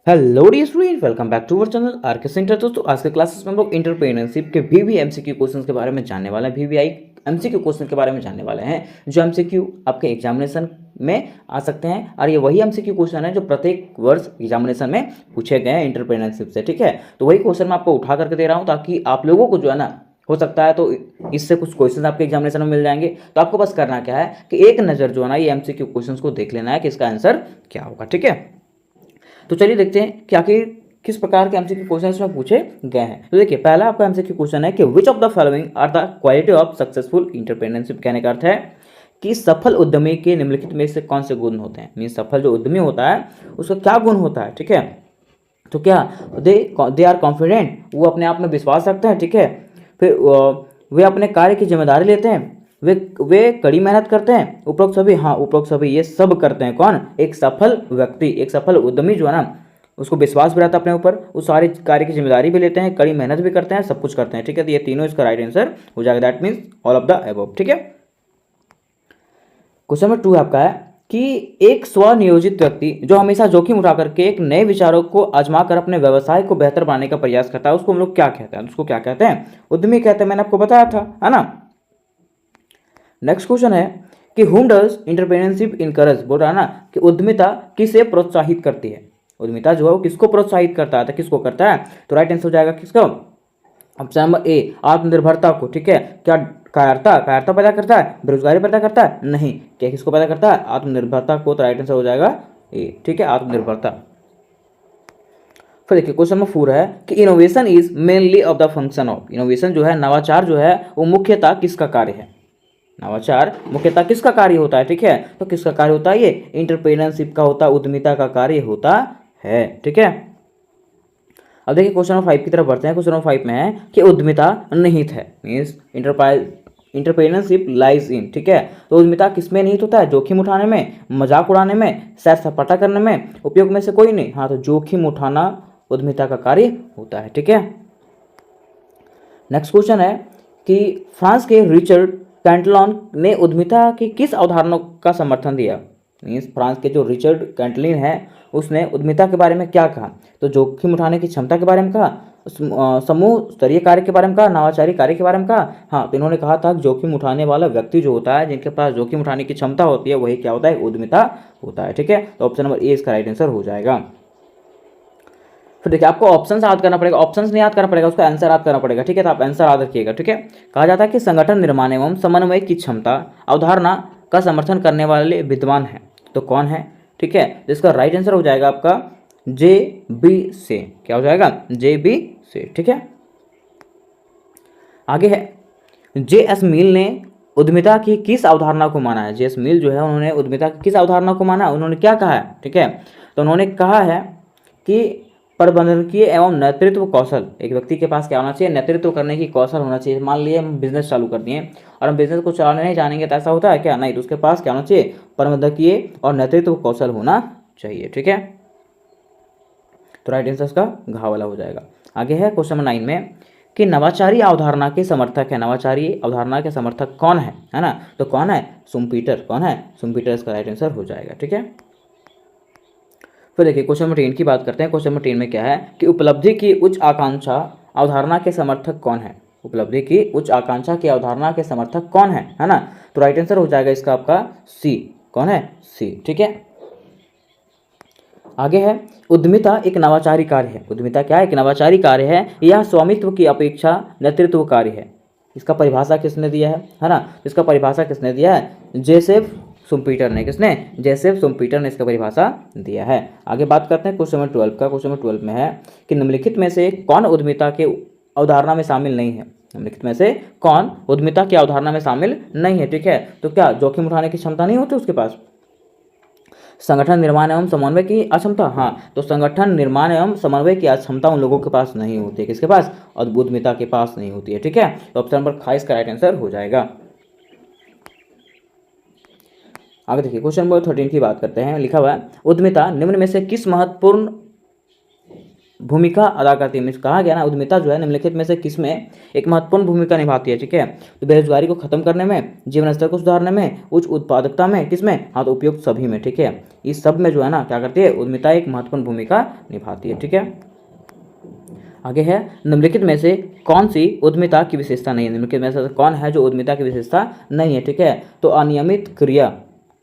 Hello dear student, welcome back to our channel RK centre. दोस्तों आज के classes में हम लोग इंटरप्रेन्योरशिप के वीवी एमसीक्यू क्वेश्चंस के बारे में जानने वाले हैं। वीवीआई एमसीक्यू क्वेश्चन के बारे में जानने वाले हैं जो एमसीक्यू आपके एग्जामिनेशन में आ सकते हैं, और ये वही एमसीक्यू क्वेश्चन है जो प्रत्येक वर्ष एग्जामिनेशन में पूछे गए हैं इंटरप्रेन्योरशिप से। ठीक है, तो वही क्वेश्चन मैं आपको उठा करके दे रहा हूँ ताकि आप लोगों को जो है ना, हो सकता है तो इससे कुछ क्वेश्चन आपके एग्जामिनेशन में मिल जाएंगे। तो आपको बस करना क्या है कि एक नज़र जो है ना ये एमसीक्यू क्वेश्चंस को देख लेना है कि इसका आंसर क्या होगा। ठीक है, तो चलिए देखते हैं कि आखिर किस प्रकार के एमसीक्यू क्वेश्चन इसमें पूछे गए हैं। तो देखिए पहला आपका एमसीक्यू क्वेश्चन है कि which of the following are the quality of successful entrepreneurship. कहने का अर्थ है कि सफल उद्यमी के निम्नलिखित में से कौन से गुण होते हैं। मीन सफल जो उद्यमी होता है उसका क्या गुण होता है। ठीक है, तो क्या दे आर कॉन्फिडेंट, वो अपने आप में विश्वास रखते हैं। ठीक है, फिर वे अपने कार्य की जिम्मेदारी लेते हैं, वे कड़ी मेहनत करते हैं। उपरोक्त सभी, हाँ उपरोक्त सभी ये सब करते हैं। कौन? एक सफल व्यक्ति, एक सफल उद्यमी जो है ना, उसको विश्वास भी रहता है अपने ऊपर, उस सारे कार्य की जिम्मेदारी भी लेते हैं, कड़ी मेहनत भी करते हैं, सब कुछ करते हैं। ठीक है, तो ये तीनों इसका राइट आंसर हो जाएगा। That means all of the above. ठीक है, क्वेश्चन नंबर 2 आपका है कि एक स्वनियोजित व्यक्ति जो हमेशा जोखिम उठा करके एक नए विचारों को आजमा कर अपने व्यवसाय को बेहतर बनाने का प्रयास करता है, उसको हम लोग क्या कहते हैं? उसको क्या कहते हैं? उद्यमी कहते हैं। मैंने आपको बताया था, है ना। नेक्स्ट क्वेश्चन है कि हुम डज इंटरप्रेन्योरशिप इनकरेज। बोल रहा है ना कि उद्यमिता किसे प्रोत्साहित करती है। उद्यमिता जो है वो किसको प्रोत्साहित करता है, तो किसको करता है? तो राइट आंसर हो जाएगा किसका? ऑप्शन नंबर ए, आत्मनिर्भरता को। ठीक है, क्या कायरता पैदा करता है? बेरोजगारी पैदा करता है? नहीं। क्या किसको पैदा करता है? आत्मनिर्भरता को। तो राइट आंसर हो जाएगा ए। ठीक है, आत्मनिर्भरता। फिर देखिए क्वेश्चन नंबर 4 है कि innovation is mainly of the function of. Innovation जो है, नवाचार जो है, वो मुख्यतः किसका कार्य है? नवाचार मुख्यतः किसका कार्य होता है? ठीक है, तो किसका कार्य होता है? ये इंटरप्रेन्योरशिप का होता है, उद्यमिता का कार्य होता है। ठीक है, अब देखिए क्वेश्चन नंबर 5 की तरफ बढ़ते हैं। क्वेश्चन नंबर 5 में है कि उद्यमिता निहित है। Means entrepreneurship lies in. ठीक है, तो उद्यमिता किसमें निहित होता है? जोखिम उठाने में, मजाक उड़ाने में, सैर सपाटा करने में, उपयोग में से कोई नहीं। हाँ, तो जोखिम उठाना उद्यमिता का कार्य होता है। ठीक है, नेक्स्ट क्वेश्चन है कि फ्रांस के रिचर्ड कैंटलॉन ने उद्यमिता की किस अवधारणा का समर्थन दिया। मीन्स फ्रांस के जो रिचर्ड कैंटलिन है उसने उद्यमिता के बारे में क्या कहा? तो जोखिम उठाने की क्षमता के बारे में कहा, समूह स्तरीय कार्य के बारे में कहा, नवाचारी कार्य के बारे में कहा। हाँ, तो इन्होंने कहा था जोखिम उठाने वाला व्यक्ति जो होता है, जिनके पास जोखिम उठाने की क्षमता होती है, वही क्या होता है? उद्यमिता होता है। ठीक है, तो ऑप्शन नंबर ए इसका राइट आंसर हो जाएगा। फिर देखिए आपको ऑप्शंस याद करना पड़ेगा, ऑप्शंस नहीं याद करना पड़ेगा, उसका आंसर याद करना पड़ेगा। ठीक है, तो आप आंसर याद रखिएगा। ठीक है, कहा जाता है कि संगठन निर्माण एवं समन्वय की क्षमता अवधारणा का समर्थन करने वाले विद्वान हैं। तो कौन है? ठीक है, जिसका राइट आंसर हो जाएगा आपका जे बी से। क्या हो जाएगा? जे बी से। ठीक है, आगे है जे एस मिल ने उद्यमिता की किस अवधारणा को माना है। जे एस मिल जो है उन्होंने उद्यमिता की किस अवधारणा को माना है? उन्होंने क्या कहा है? ठीक है, तो उन्होंने कहा है कि प्रबंधकीय एवं नेतृत्व कौशल, एक व्यक्ति के पास क्या होना चाहिए? नेतृत्व करने की कौशल होना चाहिए। मान लीजिए हम बिजनेस चालू कर दिए और हम बिजनेस को चलाने नहीं जानेंगे तो ऐसा होता है क्या? नहीं, तो उसके पास क्या होना चाहिए? प्रबंधकीय और नेतृत्व कौशल होना चाहिए। ठीक है, तो राइट आंसर इसका घ वाला हो जाएगा। आगे है क्वेश्चन नंबर 9 में कि नवाचारी अवधारणा के समर्थक है। नवाचारी अवधारणा के समर्थक कौन है ना? तो कौन है? शुम्पीटर। कौन है? शुम्पीटर इसका राइट आंसर हो जाएगा। ठीक है, फिर देखिए क्वेश्चन नंबर 10 की बात करते हैं। क्वेश्चन नंबर 10 में क्या है कि उपलब्धि की उच्च आकांक्षा अवधारणा के समर्थक कौन है? उपलब्धि की उच्च आकांक्षा की अवधारणा के समर्थक कौन है ना? तो राइट आंसर हो जाएगा इसका आपका सी। कौन है? सी। ठीक है, आगे है उद्यमिता एक नवाचारी कार्य है। उद्यमिता क्या है? एक नवाचारी कार्य है। यह स्वामित्व की अपेक्षा नेतृत्व कार्य है। इसका परिभाषा किसने दिया है ना? इसका परिभाषा किसने दिया है? जेसेफ शुम्पीटर ने। किसने? जेसेफ शुम्पीटर ने इसका परिभाषा दिया है। आगे बात करते हैं क्वेश्चन नंबर 12 का। क्वेश्चन नंबर 12 में है कि निम्नलिखित में से कौन उद्यमिता के अवधारणा में शामिल नहीं है। निम्नलिखित में से कौन उद्यमिता की अवधारणा में शामिल नहीं है? ठीक है, तो क्या जोखिम उठाने की क्षमता नहीं होती उसके पास? संगठन निर्माण एवं समन्वय की अक्षमता। हाँ, तो संगठन निर्माण एवं समन्वय की क्षमता उन लोगों के पास नहीं होती है। किसके पास? और उद्यमिता के पास नहीं होती है। ठीक है, तो ऑप्शन नंबर 28 का राइट आंसर हो जाएगा। आगे देखिए क्वेश्चन नंबर 13 की बात करते हैं। लिखा हुआ है उद्यमिता निम्न में से किस महत्वपूर्ण भूमिका अदा करती है। मीन्स कहा गया ना, उद्यमिता जो है निम्नलिखित में से किसमें एक महत्वपूर्ण भूमिका निभाती है। ठीक है, तो बेरोजगारी को खत्म करने में, जीवन स्तर को सुधारने में, उच्च उत्पादकता में, किसमें, हाँ तो उपयुक्त सभी में। ठीक है, इस सब में जो है ना क्या करती है, उद्यमिता एक महत्वपूर्ण भूमिका निभाती है। ठीक है, आगे है, निम्नलिखित में से कौन सी उद्यमिता की विशेषता नहीं है। निम्नलिखित में से कौन है जो उद्यमिता की विशेषता नहीं है। ठीक है, तो अनियमित क्रिया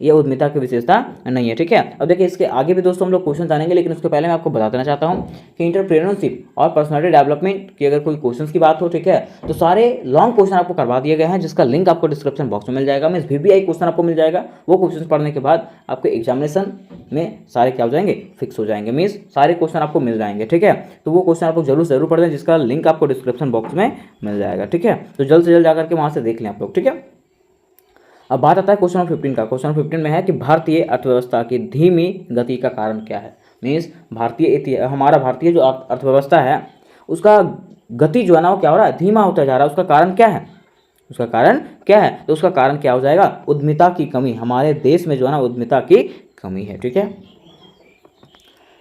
ये उद्यमिता की विशेषता नहीं है। ठीक है, अब देखिए इसके आगे भी दोस्तों हम लोग क्वेश्चन जानेंगे, लेकिन उसके पहले मैं आपको बता देना चाहता हूँ कि इंटरप्रेन्योरशिप और पर्सनालिटी डेवलपमेंट की अगर कोई क्वेश्चंस की बात हो, ठीक है, तो सारे लॉन्ग क्वेश्चन आपको करवा दिए गए हैं, जिसका लिंक आपको डिस्क्रिप्शन बॉक्स में मिल जाएगा। मीन्स VBI क्वेश्चन आपको मिल जाएगा, वो क्वेश्चन पढ़ने के बाद आपके एग्जामिनेशन में सारे क्या हो जाएंगे, फिक्स हो जाएंगे। मीन्स सारे क्वेश्चन आपको मिल जाएंगे। ठीक है, तो वो क्वेश्चन आपको जरूर पढ़ दें, जिसका लिंक आपको डिस्क्रिप्शन बॉक्स में मिल जाएगा। ठीक है, तो जल्द से जल्द जाकर के वहाँ से देख लें आप लोग। ठीक है, अब बात आता है क्वेश्चन नंबर 15 का। क्वेश्चन नंबर 15 में है कि भारतीय अर्थव्यवस्था की धीमी गति का कारण क्या है। मीन्स हमारा भारतीय जो अर्थव्यवस्था है उसका गति जो है ना वो क्या हो रहा है, धीमा होता जा रहा है। उसका कारण क्या है, उसका कारण क्या है, तो उसका कारण क्या हो जाएगा, उद्यमिता की कमी। हमारे देश में जो है ना उद्यमिता की कमी है। ठीक है,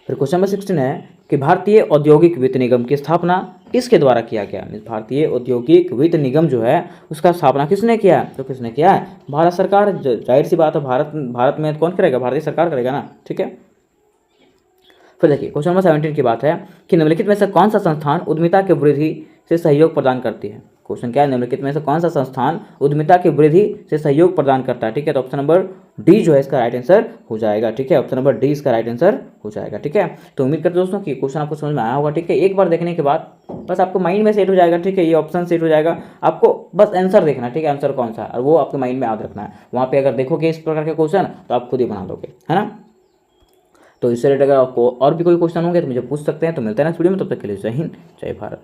फिर क्वेश्चन नंबर 16 है कि भारतीय औद्योगिक वित्त निगम की स्थापना किसके द्वारा किया गया। भारतीय औद्योगिक वित्त निगम जो है उसका स्थापना किसने किया है, तो किसने किया है, भारत सरकार। जाहिर सी बात है, भारत में कौन करेगा, भारतीय सरकार करेगा ना। ठीक है, फिर देखिए क्वेश्चन नंबर 17 की बात है कि निम्नलिखित में से कौन सा संस्थान उद्यमिता की वृद्धि से सहयोग प्रदान करती है। क्वेश्चन क्या है, निम्नलिखित में से कौन सा संस्थान उद्यमिता की वृद्धि से सहयोग प्रदान करता है। ठीक है, तो ऑप्शन नंबर डी जो है इसका राइट आंसर हो जाएगा। ठीक है, ऑप्शन नंबर डी इसका राइट आंसर हो जाएगा। ठीक है, तो उम्मीद करते दोस्तों कि क्वेश्चन आपको समझ में आया होगा। ठीक है, एक बार देखने के बाद बस आपको माइंड में सेट हो जाएगा। ठीक है, ये ऑप्शन सेट हो जाएगा, आपको बस आंसर देखना। ठीक है, आंसर कौन सा है और वो आपके माइंड में याद रखना है। वहाँ पे अगर देखोगे इस प्रकार के क्वेश्चन तो आप खुद ही बना दोगे, है ना। तो इससे रिलेटेड अगर आपको और भी कोई क्वेश्चन होंगे तो मुझे पूछ सकते हैं। तो मिलते हैं नेक्स्ट वीडियो में, तब तक के लिए जय हिंद, जय भारत।